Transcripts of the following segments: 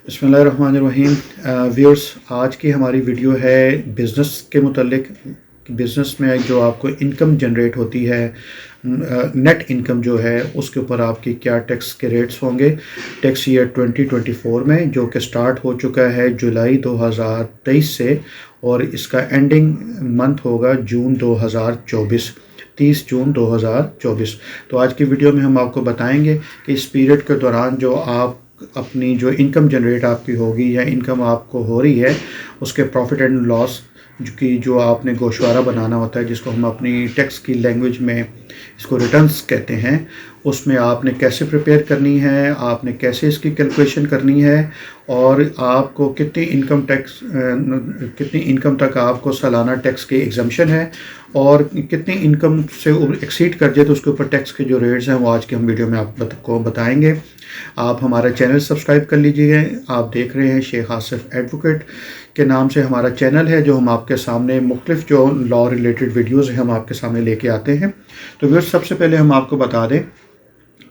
बिस्मिल्लाहिर्रहमानिर्रहीम। व्यूअर्स, आज की हमारी वीडियो है बिज़नेस के मुतल्लिक। बिज़नेस में जो आपको इनकम जनरेट होती है, नेट इनकम जो है, उसके ऊपर आपकी क्या टैक्स के रेट्स होंगे टैक्स ईयर 2024 में, जो कि स्टार्ट हो चुका है जुलाई 2023 से, और इसका एंडिंग मंथ होगा जून 2024, 30 जून 2024। तो आज की वीडियो में हम आपको बताएंगे कि इस पीरियड के दौरान जो आप अपनी जो इनकम जनरेट आपकी होगी या इनकम आपको हो रही है, उसके प्रॉफिट एंड लॉस जो आपने गोशवारा बनाना होता है, जिसको हम अपनी टैक्स की लैंग्वेज में इसको रिटर्न्स कहते हैं, उसमें आपने कैसे प्रिपेयर करनी है, आपने कैसे इसकी कैलकुलेशन करनी है, और आपको कितनी इनकम तक आपको सालाना टैक्स की एग्जम्पशन है, और कितनी इनकम से एक्सीड कर जाए तो उसके ऊपर टैक्स के जो रेट्स हैं वो आज की हम वीडियो में आपको बताएंगे। आप हमारा चैनल सब्सक्राइब कर लीजिए। आप देख रहे हैं शेख आसिफ एडवोकेट के नाम से हमारा चैनल है, जो हम आपके सामने मुख्तलिफ जो लॉ रिलेटेड वीडियोस हैं हम आपके सामने लेके आते हैं। तो फिर सबसे पहले हम आपको बता दें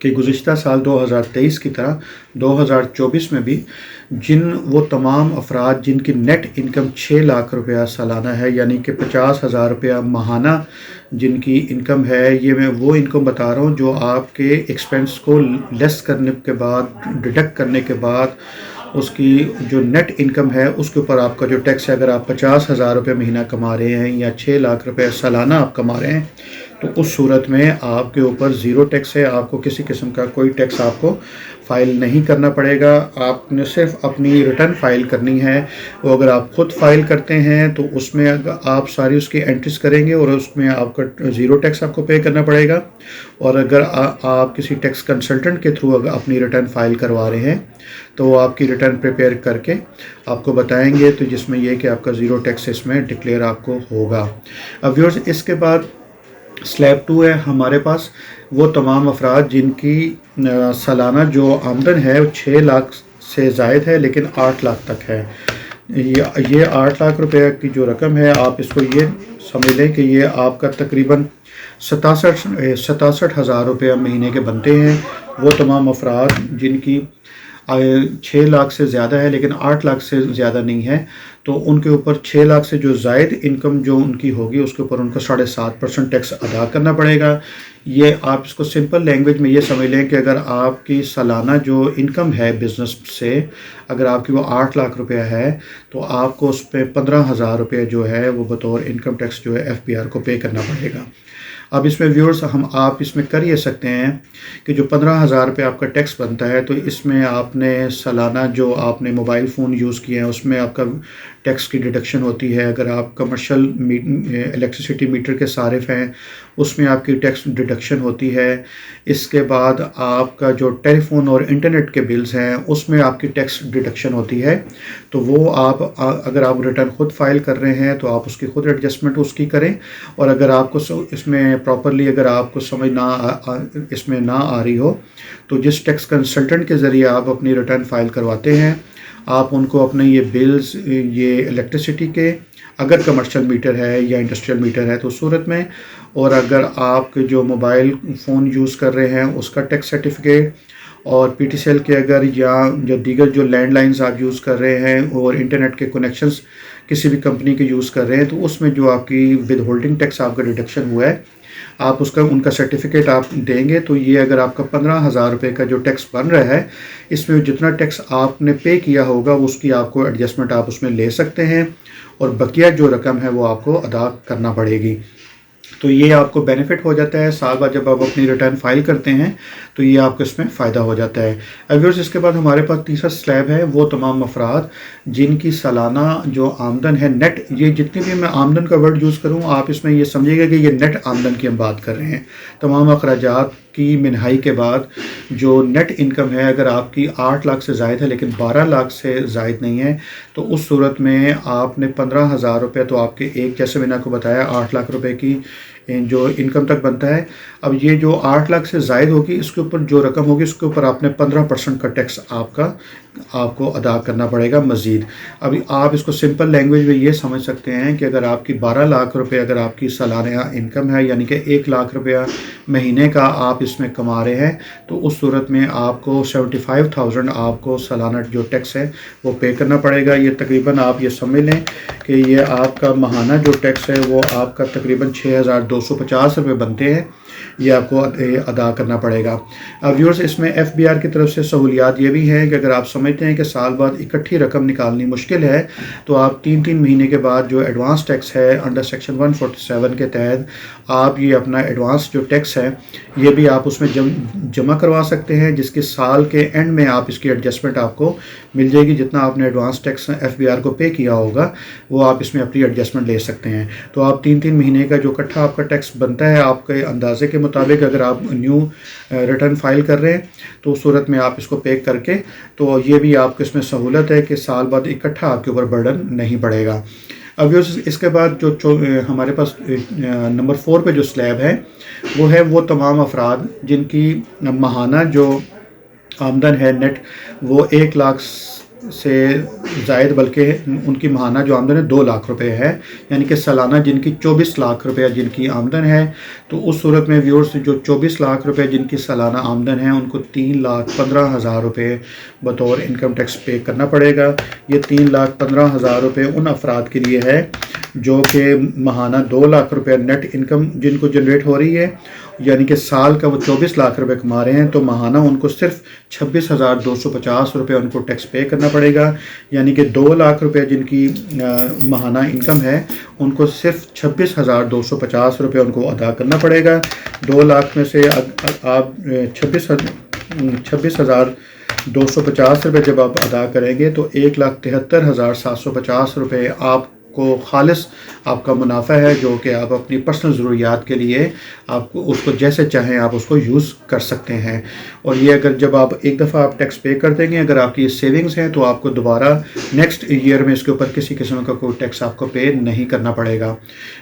कि गुज़िश्ता साल 2023 की तरह 2024 में भी वो तमाम अफराद जिनकी नेट इनकम 6 लाख रुपया सालाना है, यानी कि 50,000 रुपया माहाना जिनकी इनकम है, ये मैं वो इनकम बता रहा हूँ जो आपके एक्सपेंस को लेस करने के बाद, डिडक्ट करने के बाद, उसकी जो नेट इनकम है उसके ऊपर आपका जो टैक्स है, अगर आप 50,000 रुपये महीना कमा रहे हैं या 6 लाख रुपये सालाना आप कमा रहे हैं, तो उस सूरत में आपके ऊपर ज़ीरो टैक्स है। आपको किसी किस्म का कोई टैक्स आपको फ़ाइल नहीं करना पड़ेगा। आपने सिर्फ अपनी रिटर्न फ़ाइल करनी है। वो अगर आप ख़ुद फ़ाइल करते हैं तो उसमें आप सारी उसकी एंट्रीज करेंगे और उसमें आपका ज़ीरो टैक्स आपको पे करना पड़ेगा। और अगर आप किसी टैक्स कंसल्टेंट के थ्रू अगर अपनी रिटर्न फ़ाइल करवा रहे हैं तो वो आपकी रिटर्न प्रिपेयर करके आपको बताएंगे, तो जिसमें यह कि आपका ज़ीरो टैक्स इसमें डिक्लेयर आपको होगा। अब व्यूअर्स, इसके बाद स्लैब 2 है हमारे पास, वो तमाम अफराद जिनकी सालाना जो आमदन है वो 6 लाख से ज़ायद है लेकिन 8 लाख तक है। ये 8 लाख रुपए की जो रकम है, आप इसको ये समझ लें कि ये आपका तकरीबन 67,000 रुपये महीने के बनते हैं। वो तमाम अफराद जिनकी 6 लाख से ज़्यादा है लेकिन 8 लाख से ज़्यादा नहीं है, तो उनके ऊपर 6 लाख से जो ज़ायद इनकम जो उनकी होगी उसके ऊपर उनको 7.5% टैक्स अदा करना पड़ेगा। ये आप इसको सिंपल लैंग्वेज में ये समझ लें कि अगर आपकी सालाना जो इनकम है बिज़नेस से, अगर आपकी वो 8 लाख रुपया है, तो आपको उस पर 15,000 रुपये जो है वो बतौर इनकम टैक्स जो है FPR को पे करना पड़ेगा। अब इसमें व्यूअर्स, आप इसमें कर ये सकते हैं कि जो 15,000 रुपये आपका टैक्स बनता है, तो इसमें आपने सालाना जो आपने मोबाइल फ़ोन यूज़ किए हैं उसमें आपका टैक्स की डिडक्शन होती है। अगर आप कमर्शियल इलेक्ट्रिसिटी मीटर के सारिफ हैं उसमें आपकी टैक्स डिडक्शन होती है। इसके बाद आपका जो टेलीफोन और इंटरनेट के बिल्स हैं उसमें आपकी टैक्स डिडक्शन होती है। तो वो आप अगर आप रिटर्न ख़ुद फाइल कर रहे हैं तो आप उसकी ख़ुद एडजस्टमेंट उसकी करें, और अगर आपको इसमें प्रॉपरली अगर आपको समझ इसमें ना आ रही हो, तो जिस टैक्स कंसल्टेंट के ज़रिए आप अपनी रिटर्न फाइल करवाते हैं, आप उनको अपने ये बिल्स, ये इलेक्ट्रिसिटी के, अगर कमर्शियल मीटर है या इंडस्ट्रियल मीटर है तो उस सूरत में, और अगर आप जो मोबाइल फ़ोन यूज़ कर रहे हैं उसका टैक्स सर्टिफिकेट, और PTCL के अगर या जो दीगर जो लैंडलाइंस आप यूज़ कर रहे हैं और इंटरनेट के कनेक्शंस किसी भी कंपनी के यूज़ कर रहे हैं, तो उसमें जो आपकी विद होल्डिंग टैक्स आपका डिडक्शन हुआ है, आप उनका सर्टिफिकेट आप देंगे। तो ये अगर आपका 15,000 रुपये का जो टैक्स बन रहा है, इसमें जितना टैक्स आपने पे किया होगा उसकी आपको एडजस्टमेंट आप उसमें ले सकते हैं, और बकिया जो रकम है वो आपको अदा करना पड़ेगी। तो ये आपको बेनिफिट हो जाता है। साल बाद जब आप अपनी रिटर्न फाइल करते हैं तो ये आपको इसमें फ़ायदा हो जाता है। व्यूअर्स, इसके बाद हमारे पास तीसरा स्लैब है, वो तमाम अफराद जिनकी सालाना जो आमदन है नेट, ये जितनी भी मैं आमदन का वर्ड यूज़ करूँ, आप इसमें ये समझिएगा कि ये नेट आमदन की हम बात कर रहे हैं। तमाम अखराजात की मिनहाई के बाद जो नेट इनकम है, अगर आपकी 8 लाख से ज़ायद है लेकिन 12 लाख से ज़ायद नहीं है, तो उस सूरत में आपने 15,000 रुपये, तो आपके एक, जैसे मैंने आपको बताया, 8 लाख रुपए की جو انکم تک بنتا ہے. اب یہ جو 8 لاکھ سے زائد ہوگی اس کے اوپر جو رقم ہوگی اس کے اوپر آپ نے 15% کا ٹیکس آپ کو ادا کرنا پڑے گا مزید. ابھی آپ اس کو سمپل لینگویج میں یہ سمجھ سکتے ہیں کہ اگر آپ کی 12 لاکھ روپے اگر آپ کی سالانہ انکم ہے، یعنی کہ 1 لاکھ روپیہ مہینے کا آپ اس میں کما رہے ہیں، تو اس صورت میں آپ کو 75,000 آپ کو سالانہ جو ٹیکس ہے وہ پے کرنا پڑے گا. یہ تقریباً آپ یہ سمجھ لیں کہ یہ آپ کا ماہانہ جو ٹیکس ہے وہ آپ کا تقریباً 6,250 روپے بنتے ہیں، یہ آپ کو ادا کرنا پڑے گا. ویورز، اس میں ایف بی آر کی طرف سے سہولیات یہ بھی ہیں کہ اگر آپ سمجھتے ہیں کہ سال بعد اکٹھی رقم نکالنی مشکل ہے تو آپ 3 مہینے کے بعد جو ایڈوانس ٹیکس ہے انڈر سیکشن 147 کے تحت آپ یہ اپنا ایڈوانس جو ٹیکس ہے یہ بھی آپ اس میں جمع کروا سکتے ہیں، جس کے سال کے اینڈ میں آپ اس کی ایڈجسٹمنٹ آپ کو مل جائے گی. جتنا آپ نے advance tax F B R کو پے کیا ہوگا وہ آپ اس میں اپنی ایڈجسٹمنٹ لے سکتے ہیں. تو آپ 3 مہینے کا جو اکٹھا آپ کا ٹیکس بنتا ہے آپ کے اندازے کے مطابق اگر آپ نیو ریٹرن فائل کر رہے ہیں تو اس صورت میں آپ اس کو پے کر کے، تو یہ بھی آپ کو اس میں سہولت ہے کہ سال بعد اکٹھا آپ کے اوپر برڈن نہیں پڑے گا. اب اس کے بعد جو ہمارے پاس نمبر 4 پہ جو سلیب ہے وہ ہے وہ تمام افراد جن کی ماہانہ جو آمدن ہے نیٹ وہ 1 لاکھ سے زائد، بلکہ ان کی ماہانہ جو آمدن ہے 2 لاکھ روپے ہے، یعنی کہ سالانہ جن کی 24 لاکھ روپے جن کی آمدن ہے. تو اس صورت میں ویورز جو 24 لاکھ روپے جن کی سالانہ آمدن ہے ان کو 3,15,000 روپے بطور انکم ٹیکس پے کرنا پڑے گا. یہ 3,15,000 روپے ان افراد کے لیے ہے جو کہ ماہانہ 2 لاکھ روپے نیٹ انکم جن کو جنریٹ ہو رہی ہے، یعنی کہ سال کا وہ 24 لاکھ روپے کما رہے ہیں، تو ماہانہ ان کو صرف 26,250 روپے ان کو ٹیکس پے کرنا پڑے گا. یعنی کہ 2 لاکھ روپے جن کی ماہانہ انکم ہے ان کو صرف 26,250 روپے ان کو ادا کرنا پڑے گا. 2 لاکھ میں سے آپ 26,250 روپے جب آپ ادا کریں گے تو 1,73,750 روپے آپ کو خالص آپ کا منافع ہے، جو کہ آپ اپنی پرسنل ضروریات کے لیے آپ کو اس کو جیسے چاہیں آپ اس کو یوز کر سکتے ہیں. اور یہ اگر جب آپ ایک دفعہ آپ ٹیکس پے کر دیں گے، اگر آپ کی سیونگز ہیں تو آپ کو دوبارہ نیکسٹ ایئر میں اس کے اوپر کسی قسم کا کوئی ٹیکس آپ کو پے نہیں کرنا پڑے گا.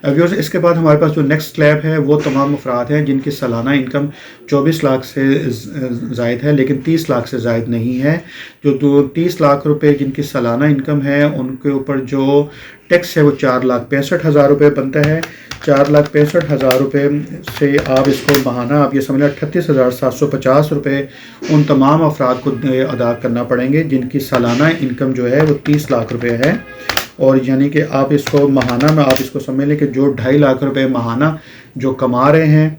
ویورز، اس کے بعد ہمارے پاس جو نیکسٹ سلیب ہے وہ تمام افراد ہیں جن کی سالانہ انکم 24 لاکھ سے زائد ہے لیکن 30 لاکھ سے زائد نہیں ہے. جو 30 لاکھ روپے جن کی سالانہ انکم ہے ان کے اوپر جو ٹیکس ہے وہ 4,65,000 روپے بنتا ہے. 4,65,000 روپے سے آپ اس کو ماہانہ آپ یہ سمجھ لیں 38,750 روپے ان تمام افراد کو ادا کرنا پڑیں گے جن کی سالانہ انکم جو ہے وہ 30 لاکھ روپے ہے. اور یعنی کہ آپ اس کو ماہانہ میں آپ اس کو سمجھ لیں کہ جو 2.5 لاکھ روپے ماہانہ جو کما رہے ہیں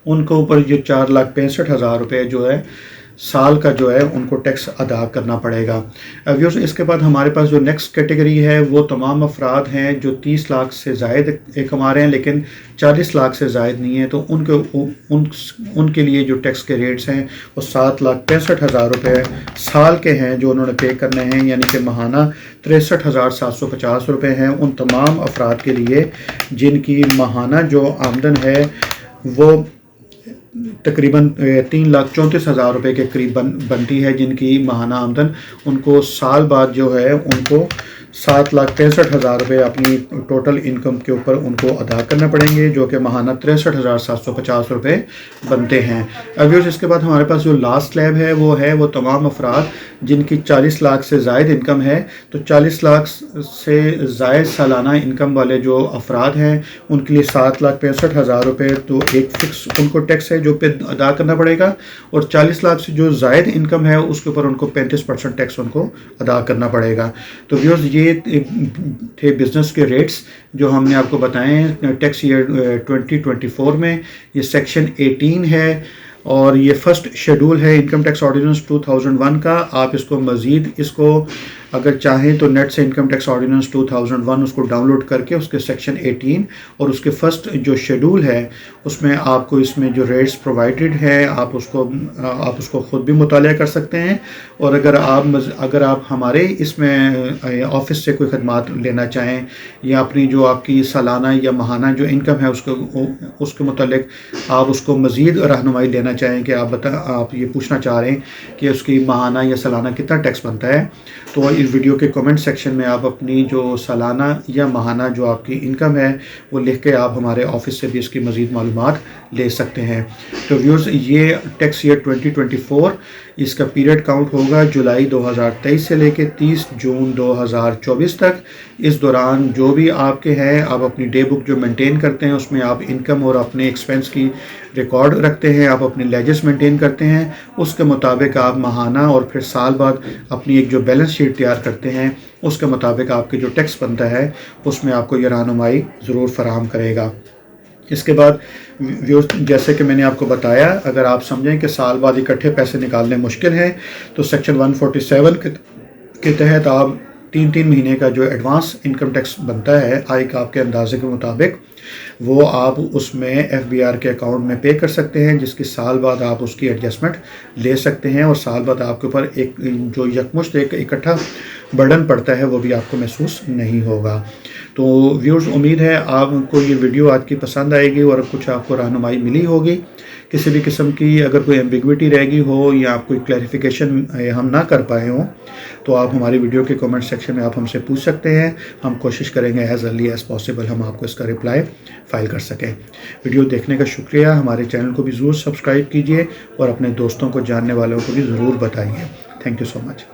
ان کے اوپر یہ 4,65,000 روپے جو ہے سال کا جو ہے ان کو ٹیکس ادا کرنا پڑے گا. ویورز، اس کے بعد ہمارے پاس جو نیکسٹ کیٹیگری ہے وہ تمام افراد ہیں جو 30 لاکھ سے زائد کما رہے ہیں لیکن 40 لاکھ سے زائد نہیں ہے. تو ان کے لیے جو ٹیکس کے ریٹس ہیں وہ 7,65,000 روپے سال کے ہیں جو انہوں نے پے کرنے ہیں، یعنی کہ ماہانہ 63,750 روپے ہیں ان تمام افراد کے لیے جن کی ماہانہ جو آمدن ہے وہ تقریباً 3,34,000 روپے کے قریب بنتی ہے. جن کی ماہانہ آمدن ان کو سال بعد جو ہے ان کو 7,65,000 روپے اپنی ٹوٹل انکم کے اوپر ان کو ادا کرنا پڑیں گے، جو کہ ماہانہ 63,750 روپے بنتے ہیں. ویورز، اس کے بعد ہمارے پاس جو لاسٹ سلیب ہے وہ تمام افراد جن کی 40 لاکھ سے زائد انکم ہے. تو 40 لاکھ سے زائد سالانہ انکم والے جو افراد ہیں ان کے لیے 7,65,000 روپے تو ایک فکس ان کو ٹیکس ہے جو پہ ادا کرنا پڑے گا، اور 40 لاکھ سے جو زائد انکم ہے اس کے اوپر ان کو 35% ٹیکس ان کو ادا کرنا پڑے گا. تو ویورز، یہ تھے بزنس کے ریٹس جو ہم نے آپ کو بتائے ہیں ٹیکس ایئر 2024 میں. یہ سیکشن 18 ہے اور یہ فرسٹ شیڈول ہے انکم ٹیکس آرڈیننس 2001 کا. آپ اس کو مزید اس کو اگر چاہیں تو نیٹ سے انکم ٹیکس آرڈیننس 2001 اس کو ڈاؤن لوڈ کر کے اس کے سیکشن 18 اور اس کے فرسٹ جو شیڈول ہے اس میں آپ کو اس میں جو ریٹس پرووائڈڈ ہے آپ اس کو خود بھی مطالعہ کر سکتے ہیں. اور اگر آپ ہمارے اس میں آفس سے کوئی خدمات لینا چاہیں یا اپنی جو آپ کی سالانہ یا ماہانہ جو انکم ہے اس کے متعلق آپ اس کو مزید رہنمائی لینا چاہیں کہ آپ یہ پوچھنا چاہ رہے ہیں کہ اس کی ماہانہ یا سالانہ کتنا ٹیکس بنتا ہے، تو इस वीडियो के कमेंट सेक्शन में आप अपनी जो सालाना या माहाना जो आपकी इनकम है वो लिख के आप हमारे ऑफिस से भी इसकी मज़ीद मालूमात ले सकते हैं। तो व्यूअर्स, ये टैक्स ईयर 2024 इसका पीरियड काउंट होगा जुलाई 2023 से लेके 30 जून 2024 तक। इस दौरान जो भी आपके हैं, आप अपनी डे बुक जो मेंटेन करते हैं उसमें आप इनकम और अपने एक्सपेंस की रिकॉर्ड रखते हैं, आप अपने लेजेस मेंटेन करते हैं, उसके मुताबिक आप माहाना और फिर साल बाद अपनी एक जो बैलेंस शीट तैयार करते हैं उसके मुताबिक आपके जो टैक्स बनता है उसमें आपको ये रहनुमाई ज़रूर फराहम करेगा। इसके बाद जैसे कि मैंने आपको बताया, अगर आप समझें कि साल बाद इकट्ठे पैसे निकालने मुश्किल हैं तो सेक्शन 147 के तहत आप 3 महीने का जो एडवांस इनकम टैक्स बनता है आय का आपके अंदाजे के मुताबिक, वो आप उसमें FBR के अकाउंट में पे कर सकते हैं, जिसकी साल बाद आप उसकी एडजस्टमेंट ले सकते हैं और साल बाद आपके ऊपर एक जो यकमुश्त एक इकट्ठा बर्डन पड़ता है वो भी आपको महसूस नहीं होगा। तो व्यूअर्स, उम्मीद है आपको ये वीडियो आज की पसंद आएगी और कुछ आपको रहनुमाई मिली होगी। किसी भी किस्म की अगर कोई एम्बिग्विटी रहेगी हो या आप कोई क्लैरिफिकेशन हम ना कर पाए हों तो आप हमारी वीडियो के कमेंट सेक्शन में आप हमसे पूछ सकते हैं। हम कोशिश करेंगे एज़ अर्ली एज़ पॉसिबल हम आपको इसका रिप्लाई फ़ाइल कर सकें। वीडियो देखने का शुक्रिया। हमारे चैनल को भी ज़रूर सब्सक्राइब कीजिए और अपने दोस्तों को, जानने वालों को भी ज़रूर बताइए। Thank you so much.